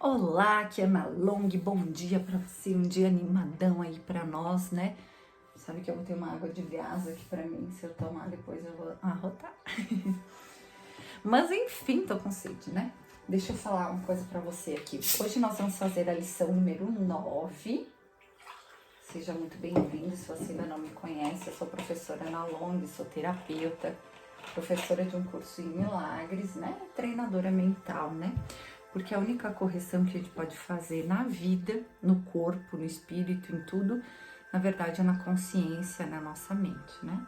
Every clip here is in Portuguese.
Olá, aqui é Ana Long, bom dia pra você, um dia animadão aí pra nós, né? Sabe que eu vou ter uma água de gás aqui pra mim, se eu tomar depois eu vou arrotar. Mas enfim, tô com sede, né? Deixa eu falar uma coisa pra você aqui. Hoje nós vamos fazer a lição número 9. Seja muito bem-vindo, se você ainda não me conhece, eu sou professora Ana Long, sou terapeuta, professora de um curso em milagres, né? Treinadora mental, né? Porque a única correção que a gente pode fazer na vida, no corpo, no espírito, em tudo, na verdade é na consciência, na nossa mente, né?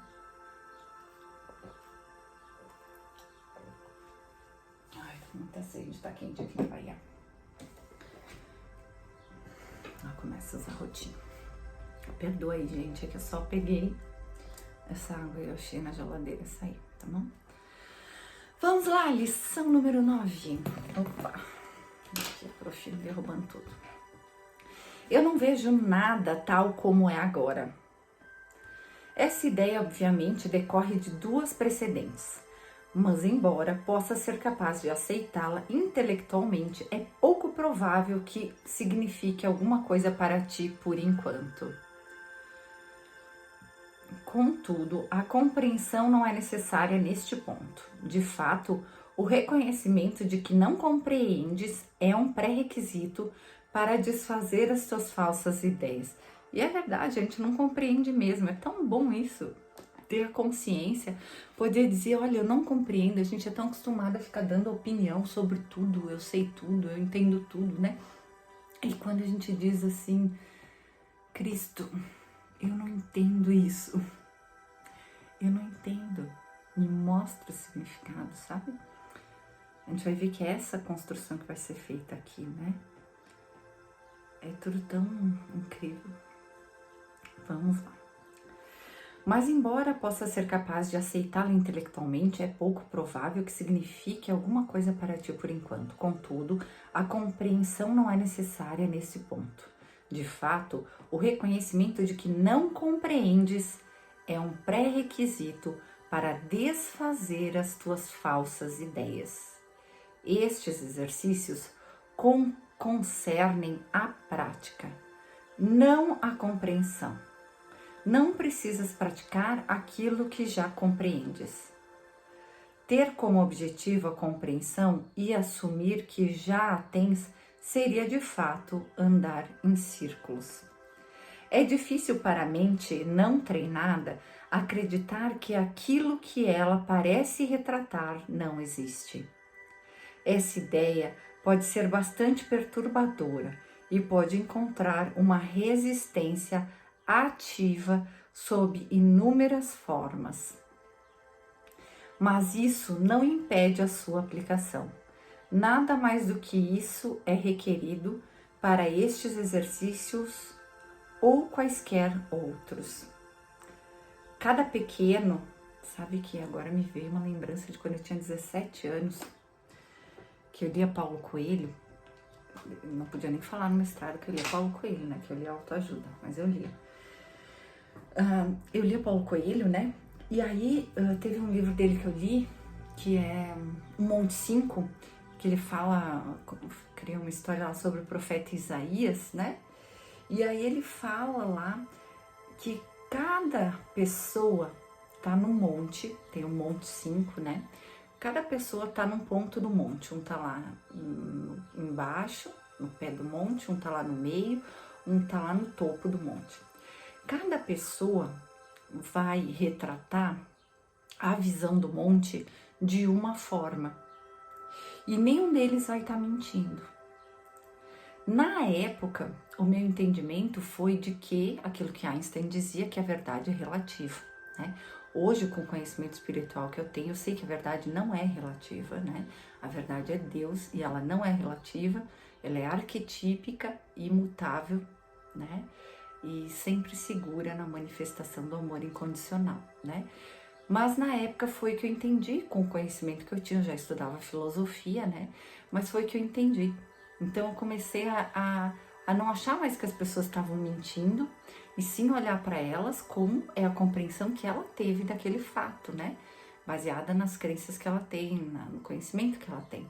Ai, tô com muita sede, tá quente aqui na Bahia. Lá começa a rotina. Perdoa aí, gente, é que eu só peguei essa água e eu achei na geladeira e saí, tá bom? Vamos lá, lição número 9. Opa, aqui a prof derrubando tudo. Eu não vejo nada tal como é agora. Essa ideia, obviamente, decorre de duas precedentes, mas embora possa ser capaz de aceitá-la intelectualmente, é pouco provável que signifique alguma coisa para ti por enquanto. Contudo, a compreensão não é necessária neste ponto. De fato, o reconhecimento de que não compreendes é um pré-requisito para desfazer as tuas falsas ideias. E é verdade, a gente não compreende mesmo, é tão bom isso, ter a consciência, poder dizer, olha, eu não compreendo, a gente é tão acostumado a ficar dando opinião sobre tudo, eu sei tudo, eu entendo tudo, né? E quando a gente diz assim, Cristo, eu não entendo isso, eu não entendo, me mostra o significado, sabe? A gente vai ver que é essa construção que vai ser feita aqui, né? É tudo tão incrível. Vamos lá. Mas embora possa ser capaz de aceitá-lo intelectualmente, é pouco provável que signifique alguma coisa para ti por enquanto. Contudo, a compreensão não é necessária nesse ponto. De fato, o reconhecimento de que não compreendes é um pré-requisito para desfazer as tuas falsas ideias. Estes exercícios concernem a prática, não a compreensão. Não precisas praticar aquilo que já compreendes. Ter como objetivo a compreensão e assumir que já a tens seria de fato andar em círculos. É difícil para a mente não treinada acreditar que aquilo que ela parece retratar não existe. Essa ideia pode ser bastante perturbadora e pode encontrar uma resistência ativa sob inúmeras formas. Mas isso não impede a sua aplicação. Nada mais do que isso é requerido para estes exercícios ou quaisquer outros. Cada pequeno, sabe que agora me veio uma lembrança de quando eu tinha 17 anos, que eu lia Paulo Coelho. Eu não podia nem falar no mestrado que eu lia Paulo Coelho, né? Que eu lia autoajuda, mas eu lia. Eu li Paulo Coelho, né? E aí teve um livro dele que eu li, que é O Monte 5, que ele fala, cria uma história lá sobre o profeta Isaías, né? E aí ele fala lá que cada pessoa tá no monte, tem o Monte 5, né? Cada pessoa tá num ponto do monte, um tá lá embaixo, no pé do monte, um tá lá no meio, um tá lá no topo do monte. Cada pessoa vai retratar a visão do monte de uma forma e nenhum deles vai estar mentindo. Na época, o meu entendimento foi de que aquilo que Einstein dizia, que a verdade é relativa, né? Hoje, com o conhecimento espiritual que eu tenho, eu sei que a verdade não é relativa, né? A verdade é Deus e ela não é relativa, ela é arquetípica, imutável, né? E sempre segura na manifestação do amor incondicional, né? Mas na época foi que eu entendi, com o conhecimento que eu tinha, eu já estudava filosofia, né? Mas foi que eu entendi. Então eu comecei a não achar mais que as pessoas estavam mentindo, e sim olhar para elas como é a compreensão que ela teve daquele fato, né? Baseada nas crenças que ela tem, no conhecimento que ela tem.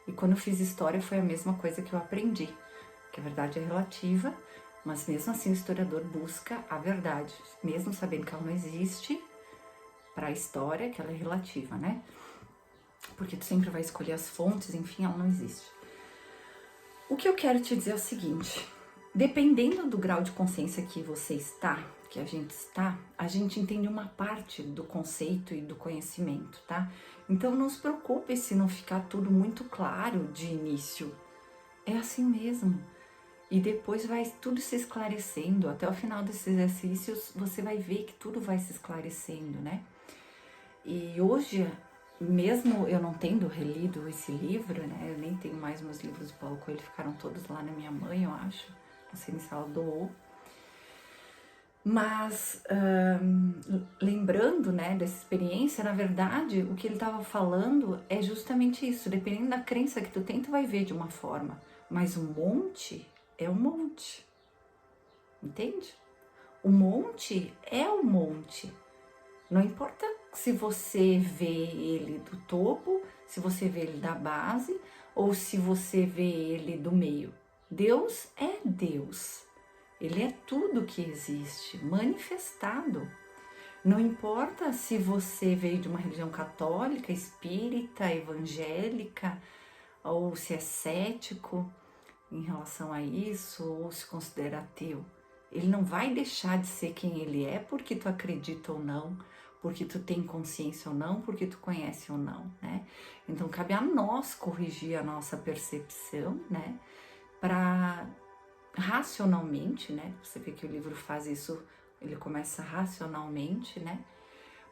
E quando eu fiz história foi a mesma coisa que eu aprendi, que a verdade é relativa, mas mesmo assim o historiador busca a verdade, mesmo sabendo que ela não existe, para a história, que ela é relativa, né? Porque tu sempre vai escolher as fontes, enfim, ela não existe. O que eu quero te dizer é o seguinte, dependendo do grau de consciência que você está, que a gente entende uma parte do conceito e do conhecimento, tá? Então não se preocupe se não ficar tudo muito claro de início. É assim mesmo. E depois vai tudo se esclarecendo. Até o final desses exercícios você vai ver que tudo vai se esclarecendo, né? E hoje, mesmo eu não tendo relido esse livro, né? Eu nem tenho mais meus livros do Paulo Coelho, ficaram todos lá na minha mãe, eu acho. Não sei se ela doou. Mas, lembrando, né, dessa experiência, na verdade, o que ele estava falando é justamente isso. Dependendo da crença que tu tem, tu vai ver de uma forma. Mas o monte é o monte. Entende? O monte é o monte. Não importa se você vê ele do topo, se você vê ele da base, ou se você vê ele do meio. Deus é Deus. Ele é tudo que existe, manifestado. Não importa se você veio de uma religião católica, espírita, evangélica, ou se é cético em relação a isso, ou se considera ateu. Ele não vai deixar de ser quem ele é porque tu acredita ou não, porque tu tem consciência ou não, porque tu conhece ou não, né? Então cabe a nós corrigir a nossa percepção, né? Para racionalmente, né? Você vê que o livro faz isso, ele começa racionalmente, né?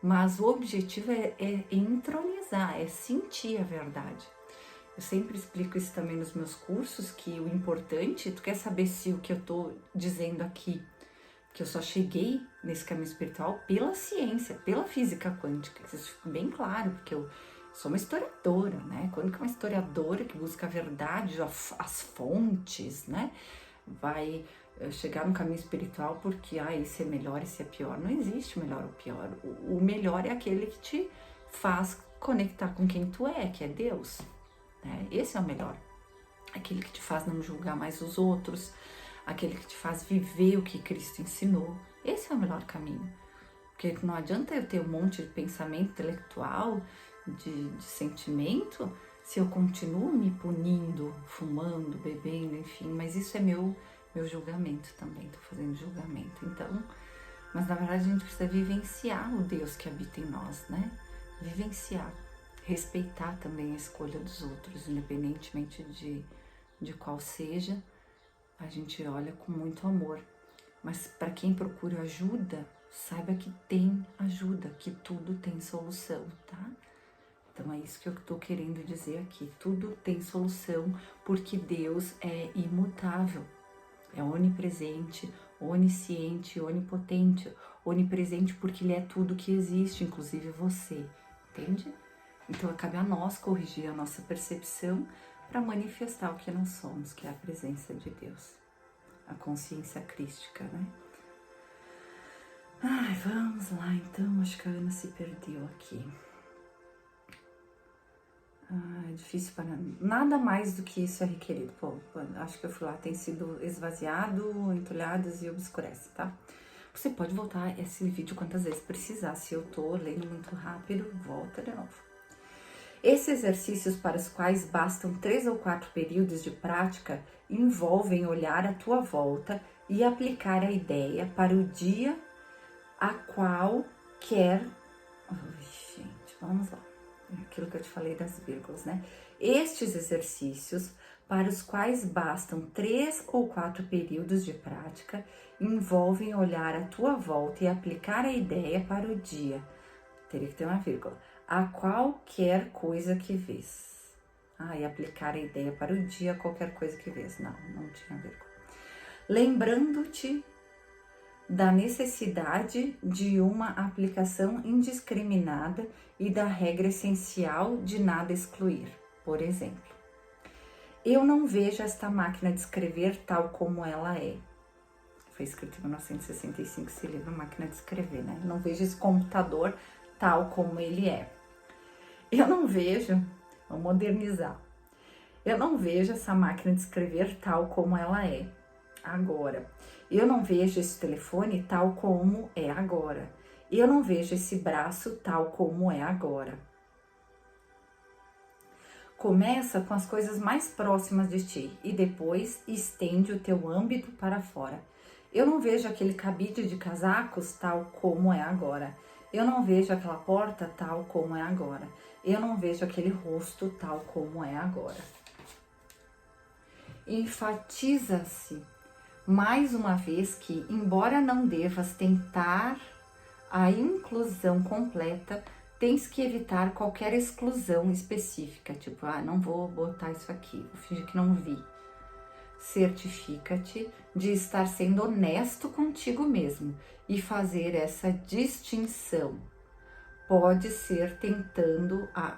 Mas o objetivo é entronizar, é sentir a verdade. Eu sempre explico isso também nos meus cursos, que o importante, tu quer saber se o que eu tô dizendo aqui, que eu só cheguei nesse caminho espiritual pela ciência, pela física quântica, isso fica bem claro, porque eu sou uma historiadora, né? Quando que uma historiadora que busca a verdade, as fontes, né? Vai chegar no caminho espiritual porque esse é melhor, esse é pior. Não existe melhor ou pior. O melhor é aquele que te faz conectar com quem tu é, que é Deus, né? Esse é o melhor. Aquele que te faz não julgar mais os outros, aquele que te faz viver o que Cristo ensinou. Esse é o melhor caminho. Porque não adianta eu ter um monte de pensamento intelectual, de sentimento, se eu continuo me punindo, fumando, bebendo, enfim, mas isso é meu julgamento também, tô fazendo julgamento. Então, mas na verdade a gente precisa vivenciar o Deus que habita em nós, né? Vivenciar, respeitar também a escolha dos outros, independentemente de qual seja, a gente olha com muito amor. Mas para quem procura ajuda, saiba que tem ajuda, que tudo tem solução, tá? Então é isso que eu tô querendo dizer aqui. Tudo tem solução porque Deus é imutável. É onipresente, onisciente, onipotente. Onipresente porque Ele é tudo que existe, inclusive você. Entende? Então cabe a nós corrigir a nossa percepção para manifestar o que nós somos, que é a presença de Deus. A consciência crística, né? Ai, vamos lá então. Acho que a Ana se perdeu aqui. É difícil para nada mais do que isso é requerido. Pô, acho que eu fui lá, tem sido esvaziado, entulhados e obscurece, tá? Você pode voltar esse vídeo quantas vezes precisar. Se eu tô lendo muito rápido, volta de novo. Esses exercícios, para os quais bastam 3 ou 4 períodos de prática, envolvem olhar à tua volta e aplicar a ideia para o dia a qual quer... Ai, gente, vamos lá. Aquilo que eu te falei das vírgulas, né? Estes exercícios, para os quais bastam 3 ou 4 períodos de prática, envolvem olhar à tua volta e aplicar a ideia para o dia, teria que ter uma vírgula, a qualquer coisa que vês. E aplicar a ideia para o dia, qualquer coisa que vês. Não tinha vírgula. Lembrando-te da necessidade de uma aplicação indiscriminada e da regra essencial de nada excluir. Por exemplo, eu não vejo esta máquina de escrever tal como ela é. Foi escrito em 1965 esse livro, Máquina de Escrever, né? Não vejo esse computador tal como ele é. Eu não vejo, vou modernizar. Eu não vejo essa máquina de escrever tal como ela é agora. Eu não vejo esse telefone tal como é agora. Eu não vejo esse braço tal como é agora. Começa com as coisas mais próximas de ti e depois estende o teu âmbito para fora. Eu não vejo aquele cabide de casacos tal como é agora. Eu não vejo aquela porta tal como é agora. Eu não vejo aquele rosto tal como é agora. Enfatiza-se mais uma vez que, embora não devas tentar a inclusão completa, tens que evitar qualquer exclusão específica, tipo, não vou botar isso aqui, vou fingir que não vi. Certifica-te de estar sendo honesto contigo mesmo e fazer essa distinção. Pode ser tentado a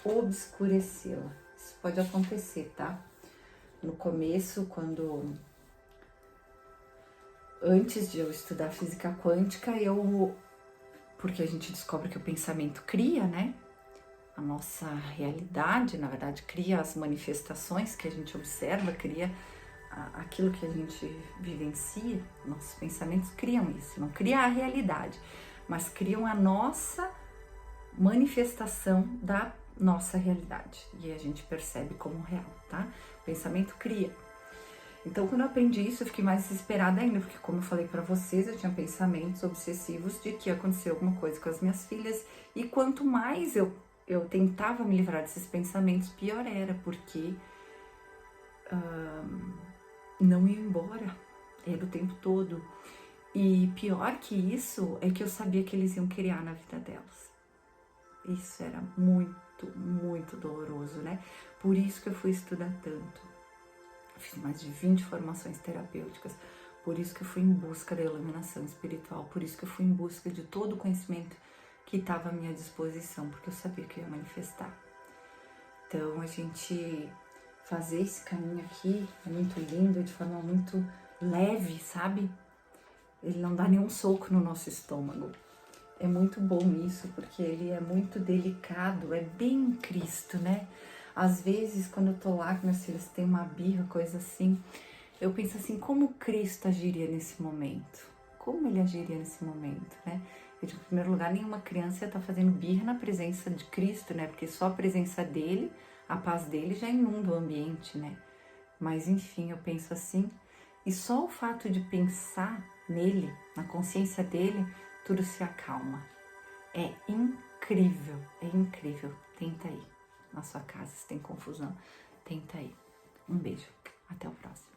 obscurecê-la. Isso pode acontecer, tá? No começo, antes de eu estudar física quântica, porque a gente descobre que o pensamento cria, né? A nossa realidade, na verdade, cria as manifestações que a gente observa, cria aquilo que a gente vivencia. Nossos pensamentos criam isso, não cria a realidade, mas criam a nossa manifestação da nossa realidade. E a gente percebe como real, tá? O pensamento cria. Então, quando eu aprendi isso, eu fiquei mais desesperada ainda, porque como eu falei pra vocês, eu tinha pensamentos obsessivos de que ia acontecer alguma coisa com as minhas filhas. E quanto mais eu tentava me livrar desses pensamentos, pior era, porque não ia embora, era o tempo todo. E pior que isso é que eu sabia que eles iam criar na vida delas. Isso era muito, muito doloroso, né? Por isso que eu fui estudar tanto. Fiz mais de 20 formações terapêuticas, por isso que eu fui em busca da iluminação espiritual, por isso que eu fui em busca de todo o conhecimento que estava à minha disposição, porque eu sabia que eu ia manifestar. Então, a gente fazer esse caminho aqui é muito lindo, de forma muito leve, sabe? Ele não dá nenhum soco no nosso estômago. É muito bom isso, porque ele é muito delicado, é bem Cristo, né? Às vezes, quando eu tô lá com meus filhos, tem uma birra, coisa assim, eu penso assim, como Cristo agiria nesse momento? Como ele agiria nesse momento, né? Eu digo, em primeiro lugar, nenhuma criança tá fazendo birra na presença de Cristo, né? Porque só a presença dele, a paz dele já inunda o ambiente, né? Mas enfim, eu penso assim, e só o fato de pensar nele, na consciência dele, tudo se acalma. É incrível, é incrível. Tenta aí na sua casa, se tem confusão, tenta aí. Um beijo, até o próximo.